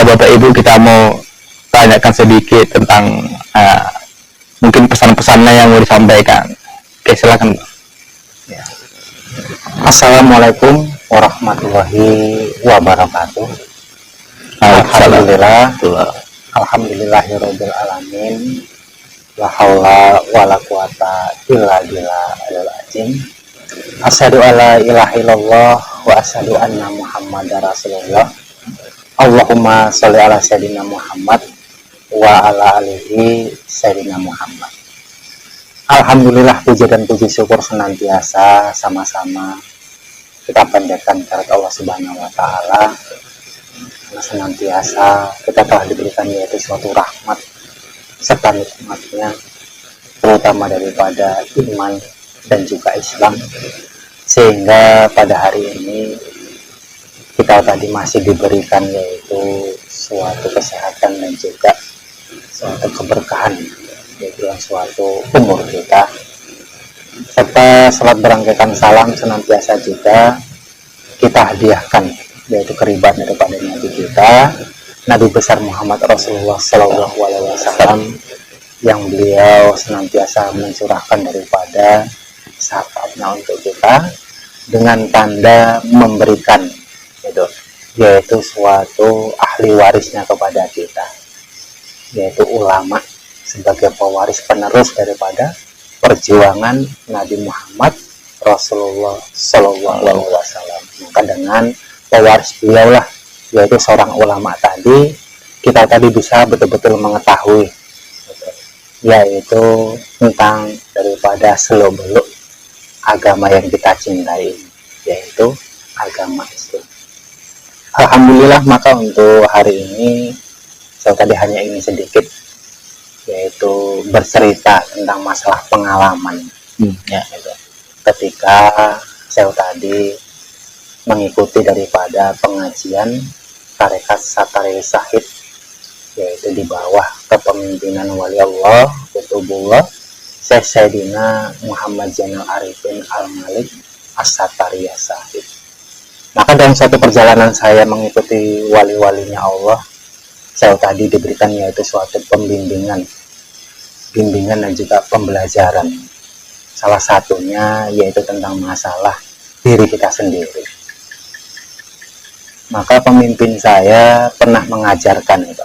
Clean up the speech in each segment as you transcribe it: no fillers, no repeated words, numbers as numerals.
Bapak Ibu, kita mau tanyakan sedikit tentang mungkin pesan-pesannya yang mau disampaikan. Oke, silakan. Ya. Assalamualaikum warahmatullahi wabarakatuh. Alhamdulillahirabbil alamin. La haula wala quwata illa billahil azim. Asyhadu alla ilaha illallah wa asyhadu anna Muhammadar Rasulullah. Allahumma sholli ala sayyidina Muhammad wa ala alihi sayyidina Muhammad. Alhamdulillah, puji dan puji syukur senantiasa sama-sama kita panjatkan kepada Allah Subhanahu wa taala, karena senantiasa kita telah diberikan yaitu suatu rahmat serta nikmatnya, terutama daripada iman dan juga Islam, sehingga pada hari ini kita tadi masih diberikan yaitu suatu kesehatan dan juga suatu keberkahan, yaitu suatu umur kita, serta salat berangkaikan salam senantiasa juga kita hadiahkan yaitu keribat daripada Nabi kita, Nabi besar Muhammad Rasulullah Sallallahu Alaihi Wasallam, yang beliau senantiasa mencurahkan daripada syafaatnya untuk kita dengan tanda memberikan yaitu suatu ahli warisnya kepada kita, yaitu ulama, sebagai pewaris penerus daripada perjuangan Nabi Muhammad Rasulullah Sallallahu Alaihi Wasallam. Maka dengan pewaris beliau lah, yaitu seorang ulama tadi, kita tadi bisa betul-betul mengetahui yaitu tentang daripada seluk-beluk agama yang kita cintai, yaitu agama Islam. Alhamdulillah, maka untuk hari ini saya tadi hanya ingin sedikit yaitu bercerita tentang masalah pengalaman ketika saya tadi mengikuti daripada pengajian tarekat Sataril Sahid, yaitu di bawah kepemimpinan wali Allah Kutubullah Syekh Sayyidina Muhammad Zainal Arifin Al-Malik As-Satariyah Sahid. Maka dalam suatu perjalanan saya mengikuti wali-walinya Allah, saya tadi diberikan yaitu suatu bimbingan dan juga pembelajaran. Salah satunya yaitu tentang masalah diri kita sendiri. Maka pemimpin saya pernah mengajarkan itu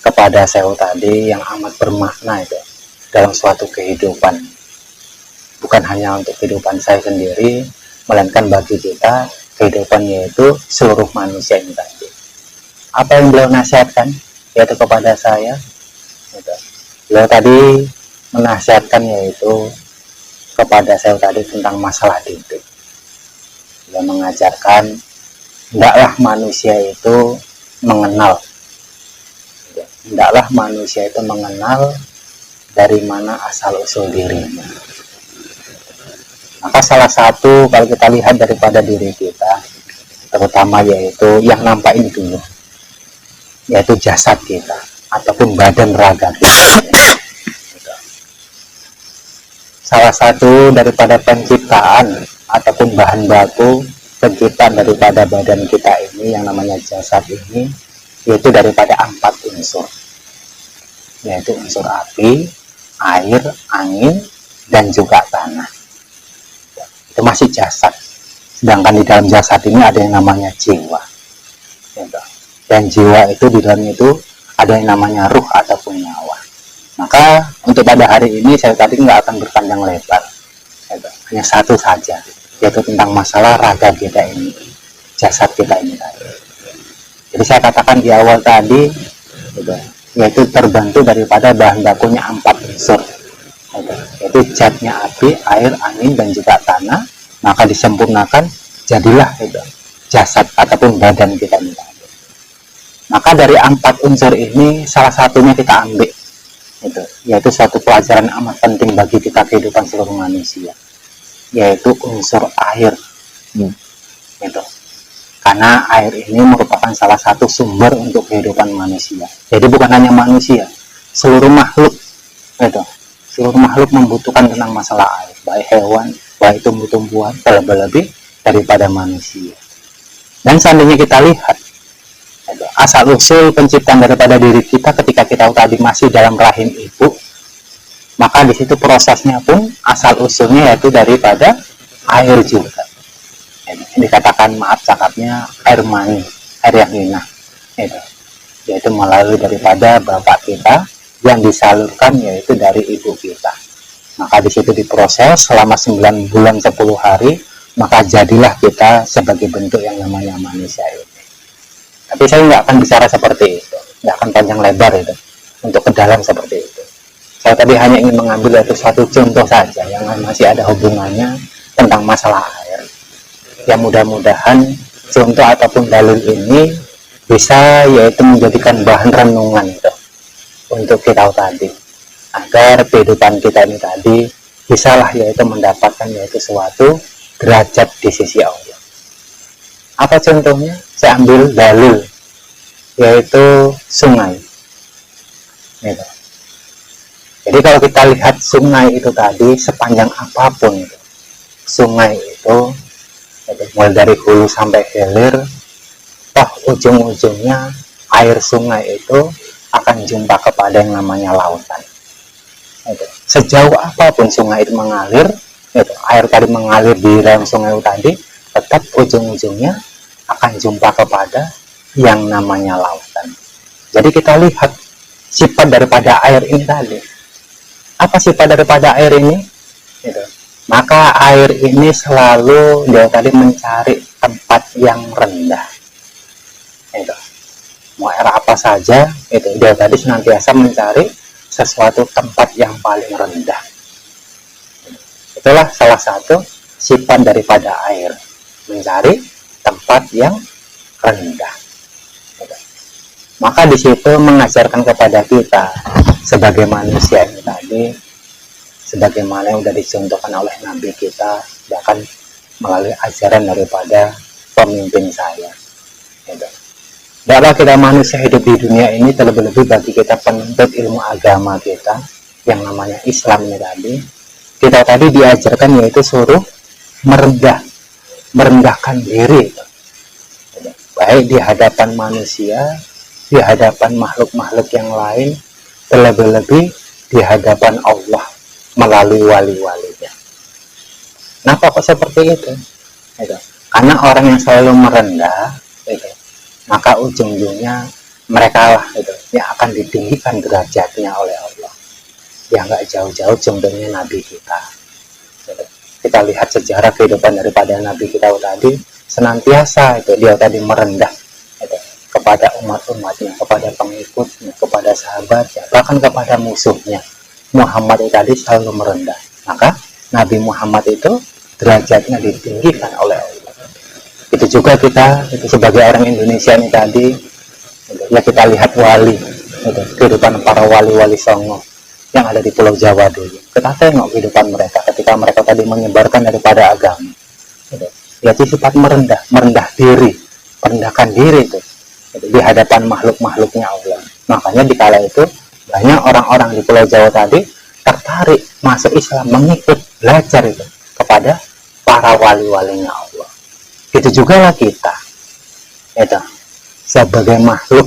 kepada saya tadi yang amat bermakna itu dalam suatu kehidupan. Bukan hanya untuk kehidupan saya sendiri, melainkan bagi kita kehidupan yaitu seluruh manusia ini tadi. Apa yang beliau nasihatkan yaitu kepada saya, beliau tadi menasihatkan yaitu kepada saya tadi tentang masalah didik. Beliau mengajarkan hendaklah manusia itu mengenal, dari mana asal usul dirinya. Maka salah satu kalau kita lihat daripada diri kita, terutama yaitu yang nampak ini dulu, yaitu jasad kita ataupun badan raga kita. Salah satu daripada penciptaan ataupun bahan baku penciptaan daripada badan kita ini yang namanya jasad ini, yaitu daripada 4 unsur, yaitu unsur api, air, angin, dan juga tanah. Itu masih jasad. Sedangkan di dalam jasad ini ada yang namanya jiwa, dan jiwa itu di dalamnya itu ada yang namanya ruh ataupun nyawa. Maka untuk pada hari ini saya tadi nggak akan berpanjang lebar, hanya satu saja, yaitu tentang masalah raga kita ini, jasad kita ini tadi. Jadi saya katakan di awal tadi, yaitu terbantu daripada bahan bakunya 4 unsur, yaitu zatnya api, air, angin, dan juga tanah. Maka disempurnakan jadilah jasad ataupun badan kita ini. Maka dari 4 unsur ini salah satunya kita ambil, yaitu suatu pelajaran amat penting bagi kita kehidupan seluruh manusia, yaitu unsur air. Karena air ini merupakan salah satu sumber untuk kehidupan manusia. Jadi bukan hanya manusia, seluruh makhluk, seluruh makhluk membutuhkan tentang masalah air, baik hewan, baik tumbuh-tumbuhan, terlebih-lebih daripada manusia. Dan seandainya kita lihat, Asal usul penciptaan daripada diri kita ketika kita tadi masih dalam rahim ibu, maka di situ prosesnya pun asal usulnya yaitu daripada air juga. Ini dikatakan, maaf cakapnya, air mani, air yang hina, yaitu melalui daripada bapak kita yang disalurkan yaitu dari ibu kita. Maka di situ diproses selama 9 bulan 10 hari, maka jadilah kita sebagai bentuk yang namanya manusia ini. Tapi saya nggak akan bicara seperti itu, nggak akan panjang lebar itu untuk ke dalam seperti itu. Saya tadi hanya ingin mengambil itu satu contoh saja yang masih ada hubungannya tentang masalah air. Ya mudah-mudahan contoh ataupun dalil ini bisa yaitu menjadikan bahan renungan itu untuk kita tadi, agar kehidupan kita ini tadi bisalah yaitu mendapatkan yaitu suatu derajat di sisi Allah. Apa contohnya? Saya ambil dalil yaitu sungai. Jadi kalau kita lihat sungai itu tadi sepanjang apapun itu, sungai itu mulai dari hulu sampai hilir, toh ujung-ujungnya air sungai itu akan jumpa kepada yang namanya lautan. Sejauh apapun sungai itu mengalir, air tadi mengalir di dalam sungai itu tadi, tetap ujung-ujungnya akan jumpa kepada yang namanya lautan. Jadi kita lihat sifat daripada air ini tadi. Apa sifat daripada air ini? Maka air ini selalu dia tadi mencari tempat yang rendah. Mau air apa saja, dia tadi senantiasa mencari sesuatu tempat yang paling rendah. Itulah salah satu sifat daripada air, mencari tempat yang rendah. Maka di situ mengajarkan kepada kita sebagai manusia ini tadi, sebagaimana yang sudah dicontohkan oleh Nabi kita, bahkan melalui ajaran daripada pemimpin saya. Dalam kita manusia hidup di dunia ini, terlebih-lebih bagi kita penuntut ilmu agama kita yang namanya Islam ini tadi, kita tadi diajarkan yaitu suruh merendahkan diri, baik di hadapan manusia, di hadapan makhluk-makhluk yang lain, terlebih-lebih di hadapan Allah melalui wali-walinya. Kenapa kok seperti itu? Karena orang yang selalu merendah, maka ujung-ujungnya mereka lah yang akan ditinggikan derajatnya oleh Allah. Ya nggak jauh-jauh contohnya Nabi kita. Kita lihat sejarah kehidupan daripada Nabi kita tadi, senantiasa dia tadi merendah kepada umat-umatnya, kepada pengikutnya, kepada sahabatnya, bahkan kepada musuhnya. Muhammad itu tadi selalu merendah. Maka Nabi Muhammad itu derajatnya ditinggikan oleh Allah. Itu juga kita sebagai orang Indonesia ini tadi, ya kita lihat wali, kehidupan para wali-wali Songo yang ada di Pulau Jawa dulu. Kita tengok kehidupan mereka ketika mereka tadi menyebarkan daripada agama. Yaitu sifat merendah diri, merendahkan diri itu di hadapan makhluk-makhluknya Allah. Makanya di kala itu banyak orang-orang di Pulau Jawa tadi tertarik masuk Islam, mengikut belajar itu kepada para wali-walinya Allah. Itu juga lah kita, sebagai makhluk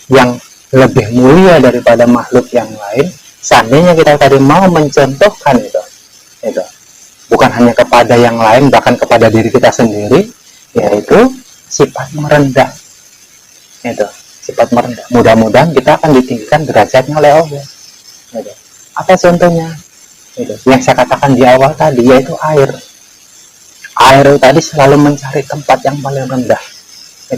yang lebih mulia daripada makhluk yang lain. Seandainya kita tadi mau mencontohkan itu bukan hanya kepada yang lain, bahkan kepada diri kita sendiri, yaitu sifat merendah. Sifat merendah. Mudah-mudahan kita akan ditinggikan derajatnya oleh Allah. Apa contohnya? Yang saya katakan di awal tadi, yaitu air. Air tadi selalu mencari tempat yang paling rendah.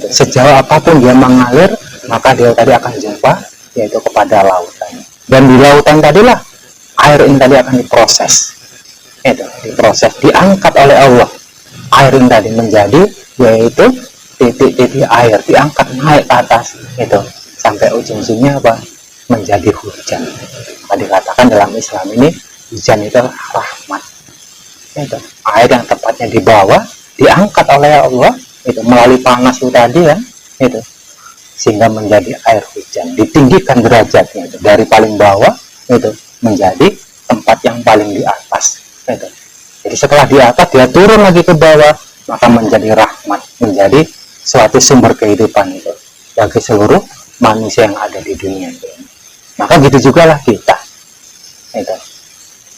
Sejauh apapun dia mengalir, maka dia tadi akan jumpa yaitu kepada lautan. Dan di lautan tadilah air ini tadi akan diproses. Diangkat oleh Allah. Air ini tadi menjadi yaitu titik-titik air, diangkat naik ke atas sampai ujung-ujungnya apa? Menjadi hujan. Maka dikatakan dalam Islam ini hujan itu rahmat. Air yang tepatnya di bawah diangkat oleh Allah melalui panas itu tadi sehingga menjadi air hujan, ditinggikan derajatnya dari paling bawah menjadi tempat yang paling di atas. Jadi setelah di atas dia turun lagi ke bawah, maka menjadi rahmat, menjadi suatu sumber kehidupan itu bagi seluruh manusia yang ada di dunia ini. Maka gitu juga lah kita itu.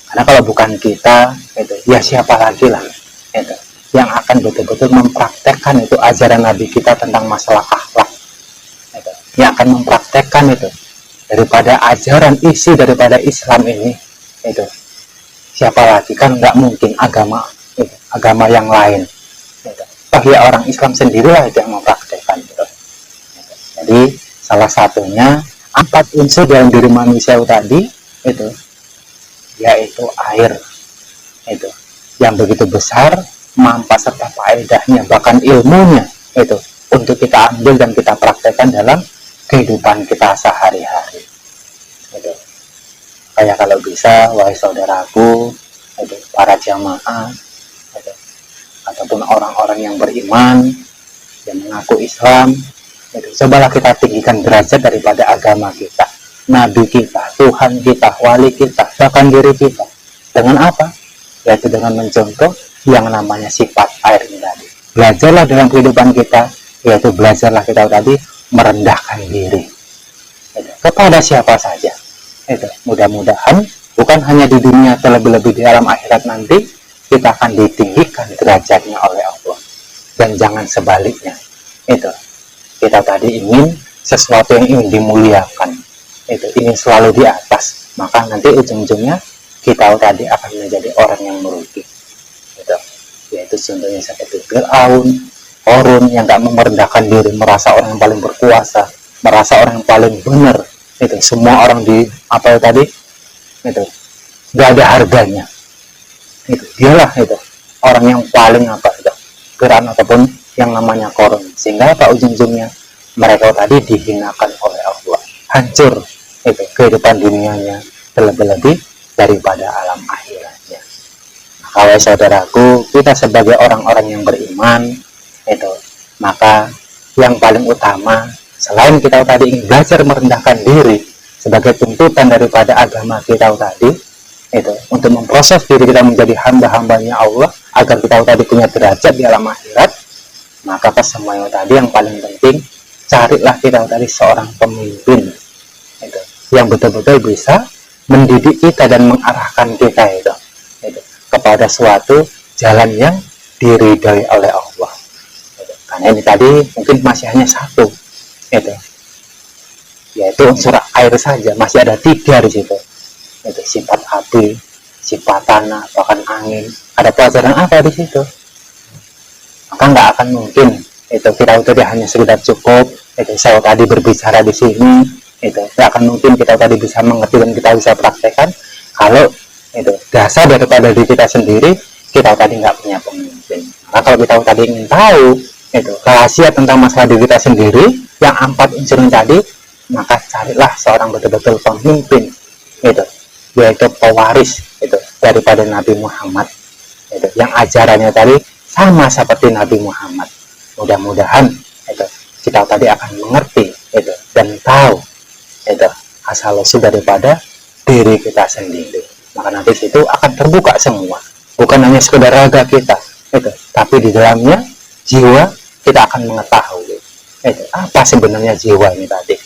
Karena kalau bukan kita itu, ya siapa lagi lah itu yang akan betul-betul mempraktekkan itu ajaran Nabi kita tentang masalah akhlak itu, yang akan mempraktekkan itu daripada ajaran isi daripada Islam ini itu. Siapa lagi? Kan nggak mungkin agama itu, agama yang lain itu. Ya orang Islam sendirilah itu yang mempraktekkan itu. Jadi salah satunya 4 unsur dalam diri manusia tadi itu, yaitu air itu, yang begitu besar manfaat serta faedahnya, bahkan ilmunya itu untuk kita ambil dan kita praktekkan dalam kehidupan kita sehari-hari itu. Kayak kalau bisa, wahai saudaraku itu, para jamaah itu, ataupun orang-orang yang beriman yang mengaku Islam itu, cobalah kita tinggikan derajat daripada agama kita, Nabi kita, Tuhan kita, wali kita, bahkan diri kita. Dengan apa? Yaitu dengan mencontoh yang namanya sifat air ini tadi. Belajarlah dalam kehidupan kita, yaitu belajarlah kita tadi merendahkan diri itu, kepada siapa saja itu. Mudah-mudahan bukan hanya di dunia, terlebih-lebih di alam akhirat nanti kita akan ditinggikan derajatnya oleh Allah. Dan jangan sebaliknya itu, kita tadi ingin sesuatu yang ingin dimuliakan itu, ingin selalu di atas, maka nanti ujung-ujungnya kita tadi akan menjadi orang yang merugi itu. Yaitu contohnya seperti Fir'aun, Qarun yang gak merendahkan diri, merasa orang yang paling berkuasa, merasa orang yang paling benar itu. Semua orang di apa tadi itu gak ada harganya itu. Dialah itu orang yang paling apa itu, Fir'aun ataupun yang namanya Qarun. Sehingga apa ujung-ujungnya? Mereka tadi dihinakan oleh Allah, hancur itu kehidupan dunianya, terlebih-lebih daripada alam akhiratnya. Kalau saudaraku, kita sebagai orang-orang yang beriman itu, maka yang paling utama selain kita tadi ingin belajar merendahkan diri sebagai tuntutan daripada agama kita tadi itu, untuk memproses diri kita menjadi hamba-hambanya Allah agar kita tadi punya derajat di alam akhirat, maka kesemuanya tadi yang paling penting, carilah kita tadi seorang pemimpin itu, yang betul-betul bisa mendidik kita dan mengarahkan kita itu kepada suatu jalan yang diridhai oleh Allah itu. Karena ini tadi mungkin masih hanya satu itu, yaitu unsur air saja, masih ada 3 di situ itu, sifat api, sifat tanah, bahkan angin. Ada pelajaran apa di situ? Maka nggak akan mungkin itu kita tadi hanya sekedar cukup itu saya tadi berbicara di sini itu, nggak akan mungkin kita tadi bisa mengerti dan kita bisa praktekkan kalau itu dasar daripada diri kita sendiri, kita tadi nggak punya pemimpin. Maka kalau kita tadi ingin tahu itu rahasia tentang masalah diri kita sendiri yang 4 unsur tadi, maka carilah seorang betul-betul pemimpin itu, yaitu pewaris itu daripada Nabi Muhammad itu, yang ajarannya tadi sama seperti Nabi Muhammad. Mudah-mudahan itu kita tadi akan mengerti itu dan tahu itu asal usul daripada diri kita sendiri. Maka nanti situ akan terbuka semua, bukan hanya sekedar raga kita itu, tapi di dalamnya jiwa kita akan mengetahui itu apa sebenarnya jiwa ini tadi.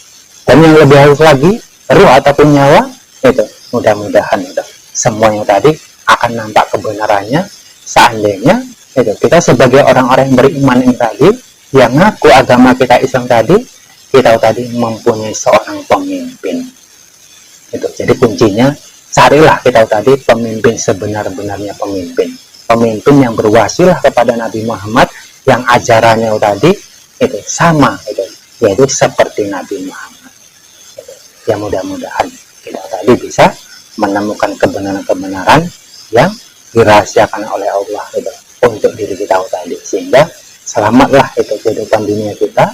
Dan yang lebih halus lagi, ruh ataupun nyawa itu, mudah-mudahan itu semuanya tadi akan nampak kebenarannya seandainya itu kita sebagai orang-orang yang beriman ini tadi, yang ngaku agama kita Islam tadi, kita tadi mempunyai seorang pemimpin itu. Jadi kuncinya, carilah kita tadi pemimpin sebenar-benarnya, pemimpin yang berwasilah kepada Nabi Muhammad, yang ajarannya tadi itu sama itu, yaitu seperti Nabi Muhammad itu. Ya mudah-mudahan kita tadi bisa menemukan kebenaran-kebenaran yang dirahasiakan oleh Allah itu untuk diri kita tadi, sehingga selamatlah itu kehidupan dunia kita,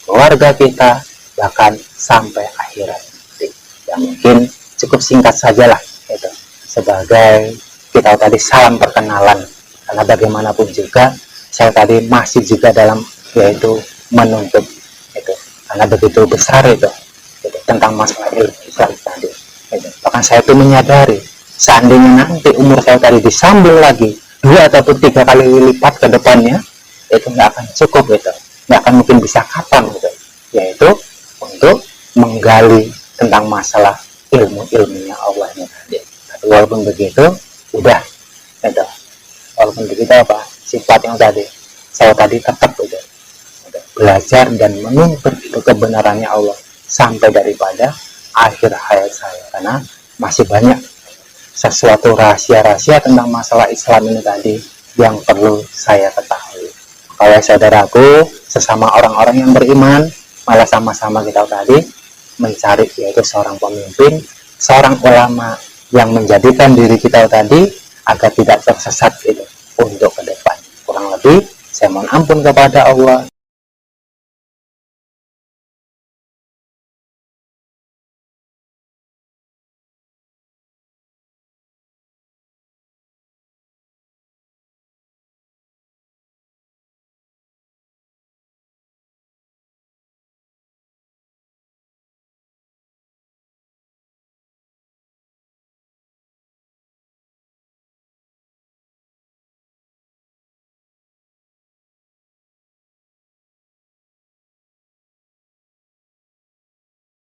keluarga kita, bahkan sampai akhirat nanti. Ya mungkin cukup singkat sajalah itu sebagai kita tadi salam perkenalan, karena bagaimanapun juga saya tadi masih juga dalam yaitu menuntut itu, karena begitu besar itu tentang masalah Islam tadi itu. Bahkan saya itu menyadari seandainya nanti umur saya tadi disambung lagi 2 ataupun 3 kali lipat ke depannya, itu nggak akan cukup itu nggak akan mungkin bisa kapan gitu, yaitu untuk menggali tentang masalah ilmunya Allah ini tadi. Tapi walaupun begitu, udah gitu. Walaupun begitu apa sifat yang tadi saya tadi tetap gitu, belajar dan menuntut kebenarannya Allah sampai daripada akhir hayat saya, karena masih banyak sesuatu rahasia-rahasia tentang masalah Islam ini tadi yang perlu saya ketahui. Kalau saudaraku, sesama orang-orang yang beriman, malah sama-sama kita tadi mencari yaitu seorang pemimpin, seorang ulama yang menjadikan diri kita tadi agar tidak tersesat itu untuk ke depan. Kurang lebih saya mohon ampun kepada Allah